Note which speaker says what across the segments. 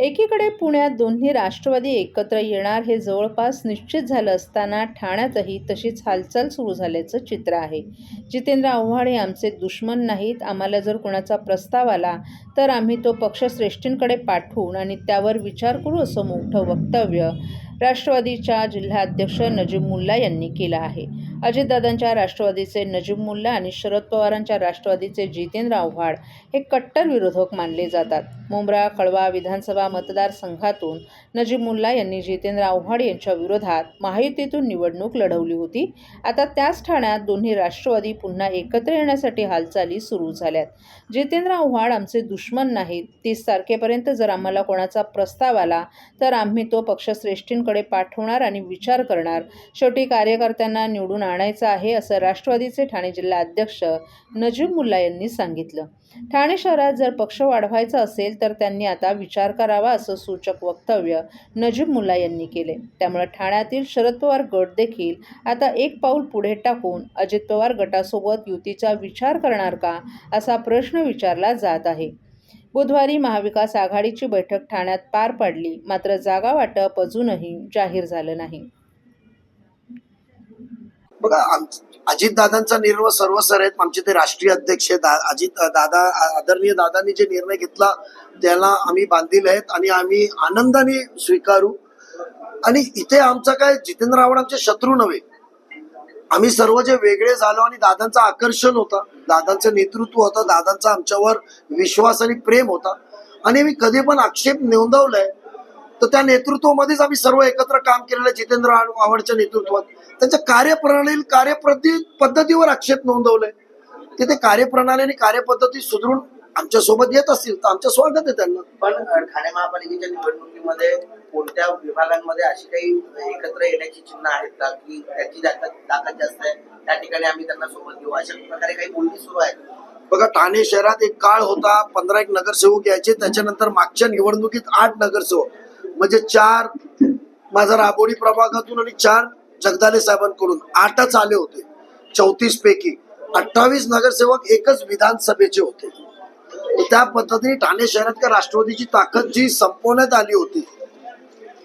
Speaker 1: एकीकडे पुण्यात दोन्ही राष्ट्रवादी एकत्र येणार हे जवळपास निश्चित झालं असताना ठाण्यातही तशीच हालचाल सुरू झाल्याचं चित्र आहे. जितेंद्र आव्हाड हे आमचे दुश्मन नाहीत. आम्हाला जर कोणाचा प्रस्ताव आला तर आम्ही तो पक्षश्रेष्ठींकडे पाठवून आणि त्यावर विचार करू, असं मोठं वक्तव्य राष्ट्रवादीच्या जिल्हाध्यक्ष नजीब मुल्ला यांनी केलं आहे. अजितदादांच्या राष्ट्रवादीचे नजीब मुल्ला आणि शरद पवारांच्या राष्ट्रवादीचे जितेंद्र आव्हाड हे कट्टर विरोधक मानले जातात. मुंब्रा कळवा विधानसभा मतदारसंघातून नजीब मुल्ला यांनी जितेंद्र आव्हाड यांच्या विरोधात महायुतीतून निवडणूक लढवली होती. आता त्याच ठाण्यात दोन्ही राष्ट्रवादी पुन्हा एकत्र येण्यासाठी हालचाली सुरू झाल्यात. जितेंद्र आव्हाड आमचे दुश्मन नाहीत. 30 तारखेपर्यंत जर आम्हाला कोणाचा प्रस्ताव आला तर आम्ही तो पक्षश्रेष्ठींकडे पाठवणार आणि विचार करणार. शेवटी कार्यकर्त्यांना निवडून आणायचं आहे, असं राष्ट्रवादीचे ठाणे जिल्हा अध्यक्ष नजीब मुल्ला यांनी सांगितलं. ठाणे शहरात जर पक्ष वाढवायचा असेल तर त्यांनी आता विचार करावा, असं सूचक वक्तव्य नजीब मुल्ला यांनी केले. त्यामुळे ठाण्यातील शरद पवार गट देखील आता एक पाऊल पुढे टाकून अजित पवार गटासोबत युतीचा विचार करणार का, असा प्रश्न विचारला जात आहे. बुधवारी महाविकास आघाडीची बैठक ठाण्यात पार पडली, मात्र जागा वाटप अजूनही जाहीर झालं नाही.
Speaker 2: बघा, अजितदादांचा निर्णय सर्वसर आहेत. आमचे ते राष्ट्रीय अध्यक्ष अजित दादा, आदरणीय दादांनी जे निर्णय घेतला त्याला आम्ही बांधील आहेत आणि आम्ही आनंदाने स्वीकारू. आणि इथे आमचा काय जितेंद्र आव्हाड आमचे शत्रू नव्हे. आम्ही सर्व जे वेगळे झालो आणि दादांचं आकर्षण होतं, दादांचं नेतृत्व होतं, दादांचा आमच्यावर विश्वास आणि प्रेम होता आणि मी कधी पण आक्षेप नोंदवलाय तर त्या नेतृत्वामध्येच आम्ही सर्व एकत्र काम केलेलं. जितेंद्र आव्हाडच्या नेतृत्वात त्यांच्या कार्यप्रणाली पद्धतीवर आक्षेप नोंदवलाय. तिथे कार्यप्रणाली आणि कार्यपद्धती सुधारून आमच्या सोबत येत असतील तर आमचं स्वागत आहे त्यांना.
Speaker 3: पण ठाणे महापालिकेच्या निवडणुकीमध्ये कोणत्या विभागांमध्ये अशी काही एकत्र येण्याची चिन्ह आहेत का, की त्याची ताकद जास्त आहे, त्या ठिकाणी आम्ही त्यांना सोबत घेऊ, अशा प्रकारे काही बोलणी सुरू आहेत?
Speaker 2: बघा, ठाणे शहरात एक काळ होता 15 नगरसेवक यायचे. त्याच्यानंतर मागच्या निवडणुकीत 8 नगरसेवक, म्हणजे 4 माझा राबोडी प्रभागातून आणि 4 जगदाले साहेबांकडून 8च आले होते. 34 पैकी 28 नगरसेवक एकच विधानसभेचे होते. त्या पद्धतीने ठाणे शहरात राष्ट्रवादीची ताकद जी संपवण्यात आली होती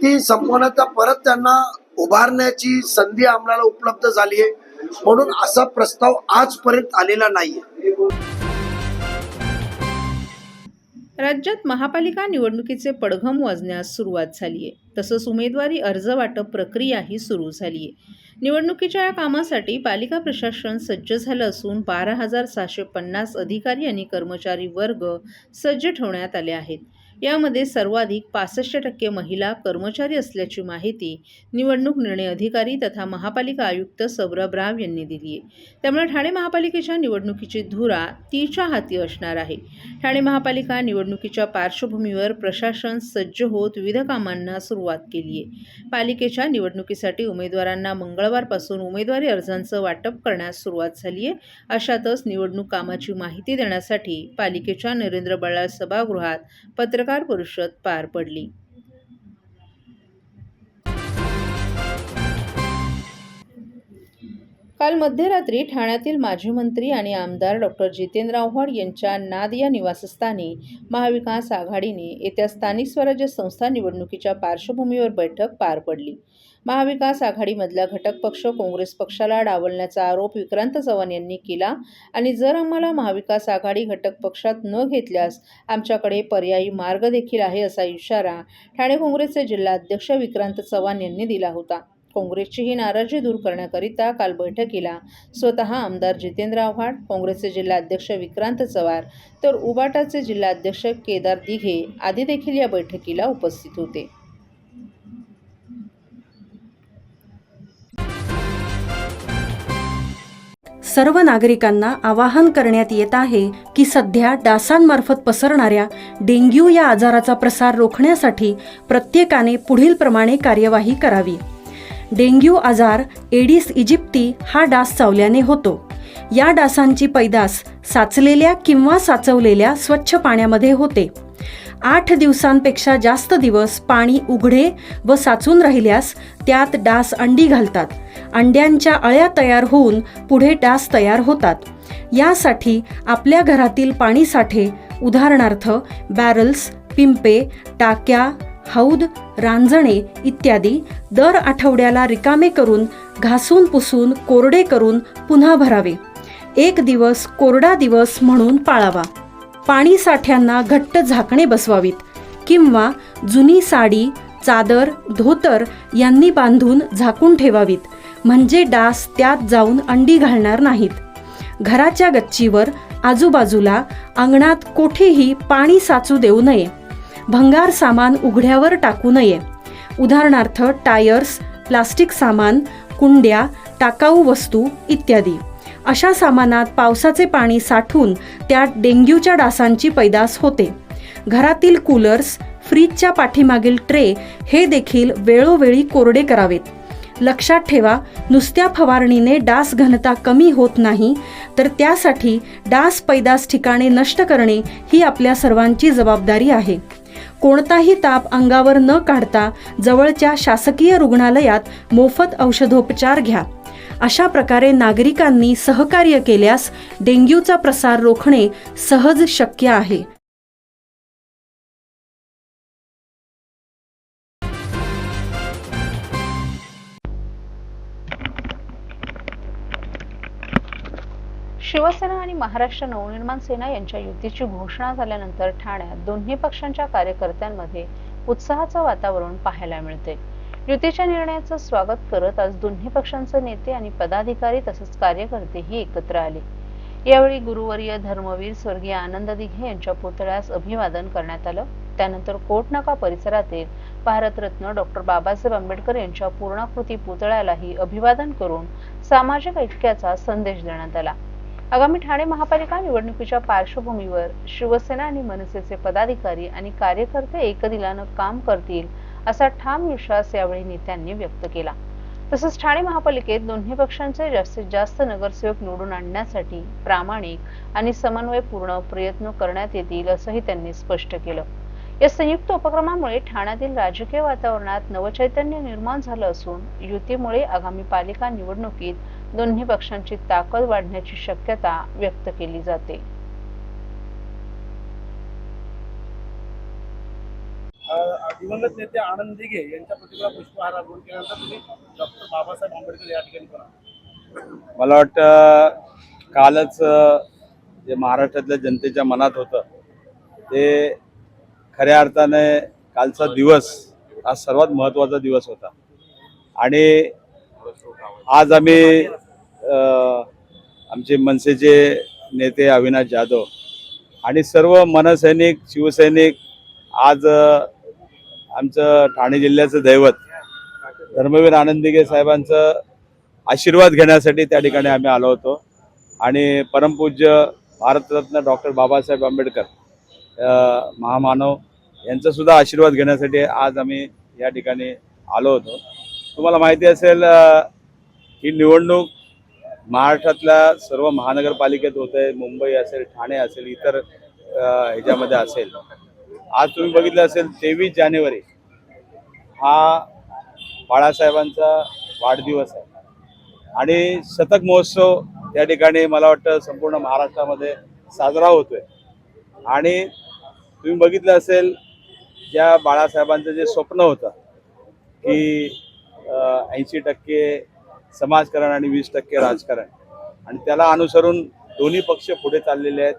Speaker 2: ती संपवण्यात परत त्यांना उभारण्याची संधी आम्हाला उपलब्ध झाली आहे. म्हणून असा प्रस्ताव आजपर्यंत आलेला नाहीये.
Speaker 1: राज्यात महापालिका निवडणुकीचे पडघम वाजण्यास सुरुवात झाली आहे. तसंच उमेदवारी अर्ज वाटप प्रक्रियाही सुरू झाली आहे. निवडणुकीच्या या कामासाठी पालिका प्रशासन सज्ज झालं असून 12,650 अधिकारी आणि कर्मचारी वर्ग सज्ज ठेवण्यात आले आहेत. यामध्ये सर्वाधिक 65% महिला कर्मचारी असल्याची माहिती निवडणूक निर्णय अधिकारी तथा महापालिका आयुक्त सौरभ राव यांनी दिली आहे. त्यामुळे ठाणे महापालिकेच्या निवडणुकीची धुरा तिच्या हाती असणार आहे. ठाणे महापालिका निवडणुकीच्या पार्श्वभूमीवर प्रशासन सज्ज होत विविध कामांना सुरुवात केली आहे. पालिकेच्या निवडणुकीसाठी उमेदवारांना मंगळवारपासून उमेदवारी अर्जांचं वाटप करण्यास सुरुवात झाली आहे. अशातच निवडणूक कामाची माहिती देण्यासाठी पालिकेच्या नरेंद्र बल्लाळ सभागृहात पत्रकार परिषद पार पडली. काल मध्यरात्री ठाण्यातील माजी मंत्री आणि आमदार डॉ. जितेंद्र आव्हाड यांच्या नादिया निवासस्थानी महाविकास आघाडीने येत्या स्थानिक स्वराज्य संस्था निवडणुकीच्या पार्श्वभूमीवर बैठक पार पडली. महाविकास आघाडीमधला घटक पक्ष काँग्रेस पक्षाला डावलण्याचा आरोप विक्रांत चव्हाण यांनी केला आणि जर आम्हाला महाविकास आघाडी घटक पक्षात न घेतल्यास आमच्याकडे पर्यायी मार्ग देखील आहे, असा इशारा ठाणे काँग्रेसचे जिल्हाध्यक्ष विक्रांत चव्हाण यांनी दिला होता. काँग्रेसची ही नाराजी दूर करण्याकरिता काल बैठकीला स्वतः आमदार जितेंद्र आव्हाड, काँग्रेसचे जिल्हाध्यक्ष विक्रांत चव्हाण तर उबाटाचे जिल्हाध्यक्ष केदार दिघे आदी देखील या बैठकीला उपस्थित होते.
Speaker 4: सर्व नागरिकांना आवाहन करण्यात येत आहे की सध्या डासांमार्फत पसरणाऱ्या डेंग्यू या आजाराचा प्रसार रोखण्यासाठी प्रत्येकाने पुढीलप्रमाणे कार्यवाही करावी. डेंग्यू आजार एडिस इजिप्ती हा डास चावल्याने होतो. या डासांची पैदास साचलेल्या किंवा साचवलेल्या स्वच्छ पाण्यामध्ये होते. 8 दिवसांपेक्षा जास्त दिवस पाणी उघडे व साचून राहिल्यास त्यात डास अंडी घालतात. अंड्यांच्या अळ्या तयार होऊन पुढे डास तयार होतात. यासाठी आपल्या घरातील पाणी साठे, उदाहरणार्थ बॅरल्स, पिंपे, टाक्या, हौद, रांजणे इत्यादी दर आठवड्याला रिकामे करून घासून पुसून कोरडे करून पुन्हा भरावे. एक दिवस कोरडा दिवस म्हणून पाळावा. पाणी साठ्यांना घट्ट झाकणे बसवावीत किंवा जुनी साडी, चादर, धोतर यांनी बांधून झाकून ठेवावीत, म्हणजे डास त्यात जाऊन अंडी घालणार नाहीत. घराच्या गच्चीवर, आजूबाजूला, अंगणात कोठेही पाणी साचू देऊ नये. भंगार सामान उघड्यावर टाकू नये. उदाहरणार्थ टायर्स, प्लास्टिक सामान, कुंड्या, टाकाऊ वस्तू इत्यादी. अशा सामानात पावसाचे पाणी साठून त्यात डेंग्यूच्या डासांची पैदास होते. घरातील कूलर्स, फ्रीजच्या पाठीमागील ट्रे हे देखील वेळोवेळी कोरडे करावेत. लक्षात ठेवा, नुसत्या फवारणीने डास घनता कमी होत नाही, तर त्यासाठी डास पैदास ठिकाणे नष्ट करणे ही आपल्या सर्वांची जबाबदारी आहे. कोणताही ताप अंगावर न काढता जवळच्या शासकीय रुग्णालयात मोफत औषधोपचार घ्या. अशा प्रकारे नागरिकांनी सहकार्य केल्यास डेंग्यूचा प्रसार रोखणे सहज शक्य आहे.
Speaker 1: शिवसेना आणि महाराष्ट्र नवनिर्माण सेना यांच्या युतीची घोषणा झाल्यानंतर ठाण्यात दोन्ही पक्षांच्या कार्यकर्त्यांमध्ये उत्साहाचं वातावरण पाहायला मिळते. युतीच्या निर्णयाचं स्वागत करत आज दोन्ही पक्षांचे नेते आणि पदाधिकारी तसेच कार्यकर्तेही एकत्र आले. यावेळी गुरुवर्य धर्मवीर स्वर्गीय आनंद दिघे यांच्या पुतळ्यास अभिवादन करण्यात आलं. त्यानंतर कोटनाका परिसरातील भारतरत्न डॉक्टर बाबासाहेब आंबेडकर यांच्या पूर्णाकृती पुतळ्यालाही अभिवादन करून सामाजिक ऐक्याचा संदेश देण्यात आला. आगामी ठाणे महापालिका निवडणुकीच्या पार्श्वभूमीवर शिवसेना आणि मनसेचे पदाधिकारी आणि कार्यकर्ते एकदिलानं काम करतील असा ठाम विश्वास यावेळी नेत्यांनी व्यक्त केला. तसंच ठाणे महापालिकेत दोन्ही पक्षांचे जास्तीत जास्त नगरसेवक निवडून आणण्यासाठी प्रामाणिक आणि समन्वयपूर्ण प्रयत्न करण्यात येतील असंही त्यांनी स्पष्ट केलं. या संयुक्त उपक्रमामुळे ठाण्यातील राजकीय वातावरणात नवचैतन्य निर्माण झालं असून युतीमुळे आगामी पालिका निवडणुकीत दोन्ही पक्षांची ताकद वाढण्याची शक्यता व्यक्त केली जाते.
Speaker 5: दिवंगत नेते आनंद दिघे यांच्या प्रतिमेला पुष्पहार अर्पण केल्यानंतर तुम्ही डॉक्टर बाबासाहेब आंबेडकर या ठिकाणी पण
Speaker 6: मला वाटतं कालच जे महाराष्ट्रातल्या जनतेच्या मनात होतं ते खऱ्या अर्थाने कालचा दिवस हा सर्वात महत्त्वाचा दिवस होता. आणि आज आम्ही आमचे मनसेचे नेते अविनाश जाधव आणि सर्व मनसैनिक, शिवसैनिक आज आमचं ठाणे जिल्ह्याचं दैवत धर्मवीर आनंद दिघे साहेबांचं आशीर्वाद घेण्यासाठी त्या ठिकाणी आम्ही आलो होतो. आणि परमपूज्य भारतरत्न डॉक्टर बाबासाहेब आंबेडकर महामानव यांचा सुद्धा आशीर्वाद घेण्यासाठी आज आम्ही या ठिकाणी आलो होतो. तुम्हाला माहिती असेल ही निवडणूक महाराष्ट्रातल्या सर्व महानगरपालिकेत होते. मुंबई असेल, ठाणे असेल, इतर ह्याच्यामध्ये असेल. आज तुम्ही बघितलं असेल 23 जानेवारी हा बाळासाहेबांचा वाढदिवस आहे आणि शतक महोत्सव त्या ठिकाणी मला वाटतं संपूर्ण महाराष्ट्रामध्ये साजरा होतोय. आणि तुम्ही बघितलं असेल ज्या बाळासाहेबांचं जे स्वप्न होतं की 80% समाजकारण आणि 20% राजकारण, आणि त्याला अनुसरून दोन्ही पक्ष पुढे चाललेले आहेत.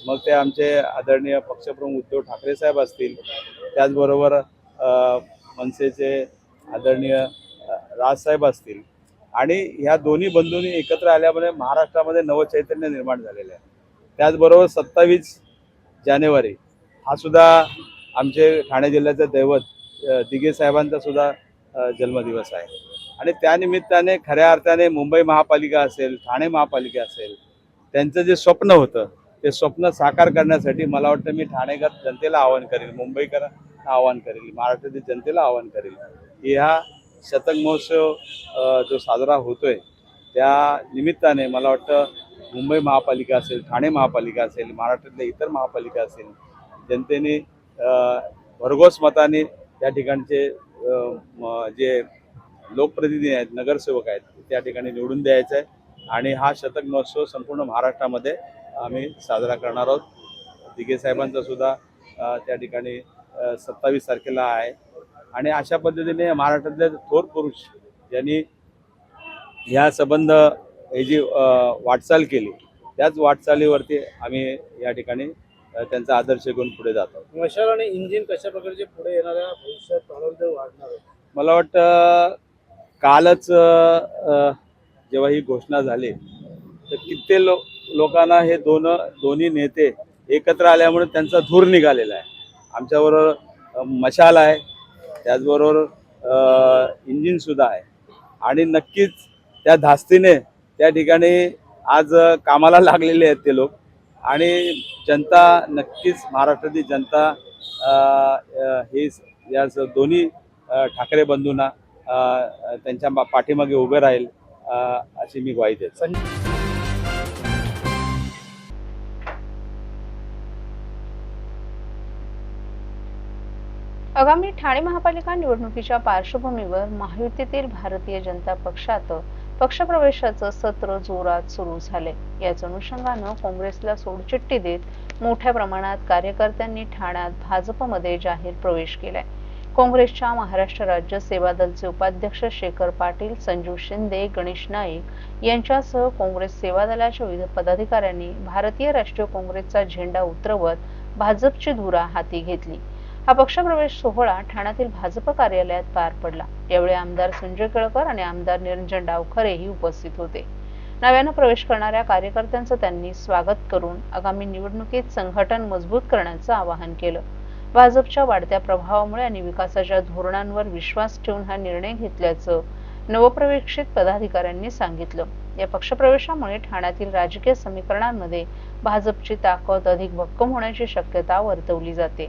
Speaker 6: मग ते आमचे आदरणीय पक्षप्रमुख उद्धव ठाकरे साहेब असतील, त्याचबरोबर मनसेचे आदरणीय राजसाहेब असतील. आणि ह्या दोन्ही बंधूंनी एकत्र आल्यामुळे महाराष्ट्रामध्ये नवचैतन्य निर्माण झालेलं आहे. त्याचबरोबर 27 जानेवारी हा सुद्धा आमचे ठाणे जिल्ह्याचं दैवत दिघे साहेबांचा सुद्धा जन्मदिवस आहे. आणि त्यानिमित्ताने खऱ्या अर्थाने मुंबई महापालिका असेल, ठाणे महापालिका असेल, त्यांचं जे स्वप्न होतं ते स्वप्न साकार करण्यासाठी मला वाटतं मी ठाणेकर जनतेला आवाहन करेल, मुंबईकरांना आवाहन करेल, महाराष्ट्रातील जनतेला आवाहन करेल की ह्या शतक महोत्सव जो साजरा होतोय त्या निमित्ताने मला वाटतं मुंबई महापालिका असेल, ठाणे महापालिका असेल, महाराष्ट्रातल्या इतर महापालिका असेल, जनतेने भरघोस मताने त्या ठिकाणचे जे लोकप्रतिनिधी आहेत, नगरसेवक आहेत, त्या ठिकाणी निवडून द्यायचं आहे. आणि हा शतक महोत्सव संपूर्ण महाराष्ट्रामध्ये आम्ही साजरा करणार आहोत. दिघे साहेबांचा सुद्धा त्या ठिकाणी 27 तारखेला आहे. आणि अशा पद्धतीने महाराष्ट्रातले थोर पुरुष ज्यांनी ह्या संबंध ही जी वाटचाल केली, त्याच वाटचालीवरती आम्ही या ठिकाणी त्यांचा आदर्श घेऊन पुढे जातो.
Speaker 5: मशाल आणि इंजिन कशा प्रकारचे पुढे येणाऱ्या भविष्यात कालावधीत वाढणार आहे?
Speaker 6: मला वाटतं कालच जेव्हा ही घोषणा झाली तर किती लोकांना हे दोन्ही नेते एकत्र आल्यामुळे त्यांचा धूर निघालेला आहे. आमच्याबरोबर मशाल आहे, त्याचबरोबर इंजिन सुद्धा आहे. आणि नक्कीच त्या धास्तीने त्या ठिकाणी आज कामाला लागलेले आहेत ते लोक. आणि जनता नक्कीच, महाराष्ट्रातील जनता हे या दोन्ही ठाकरे बंधूंना त्यांच्या पाठीमागे उभे राहील अशी मी ग्वाही देतो.
Speaker 1: आगामी ठाणे महापालिका निवडणुकीच्या पार्श्वभूमीवर महायुतीतील भारतीय जनता पक्षात पक्षप्रवेशाचं सत्र जोरात सुरू झाले. याच अनुषंगानं काँग्रेसला सोडचिठ्ठी देत मोठ्या प्रमाणात कार्यकर्त्यांनी ठाण्यात भाजपमध्ये जाहीर प्रवेश केलाय. काँग्रेसच्या महाराष्ट्र राज्य सेवा दलचे उपाध्यक्ष शेखर पाटील, संजू शिंदे, गणेश नाईक यांच्यासह काँग्रेस सेवा दलाच्या विविध पदाधिकाऱ्यांनी भारतीय राष्ट्रीय काँग्रेसचा झेंडा उतरवत भाजपची धुरा हाती घेतली. हा पक्षप्रवेश सोहळा ठाण्यातील भाजप कार्यालयात पार पडला. यावेळी आमदार संजय केळकर आणि आमदार निरंजन डावखरेही उपस्थित होते. नव्यानं प्रवेश करणाऱ्या कार्यकर्त्यांचं त्यांनी स्वागत करून आगामी निवडणुकीत संघटन मजबूत करण्याचं आवाहन केलं. भाजपच्या वाढत्या प्रभावामुळे आणि विकासाच्या धोरणांवर विश्वास ठेवून हा निर्णय घेतल्याचं नवप्रवेशित पदाधिकाऱ्यांनी सांगितलं. या पक्षप्रवेशामुळे ठाण्यातील राजकीय समीकरणांमध्ये भाजपची ताकद अधिक भक्कम होण्याची शक्यता वर्तवली जाते.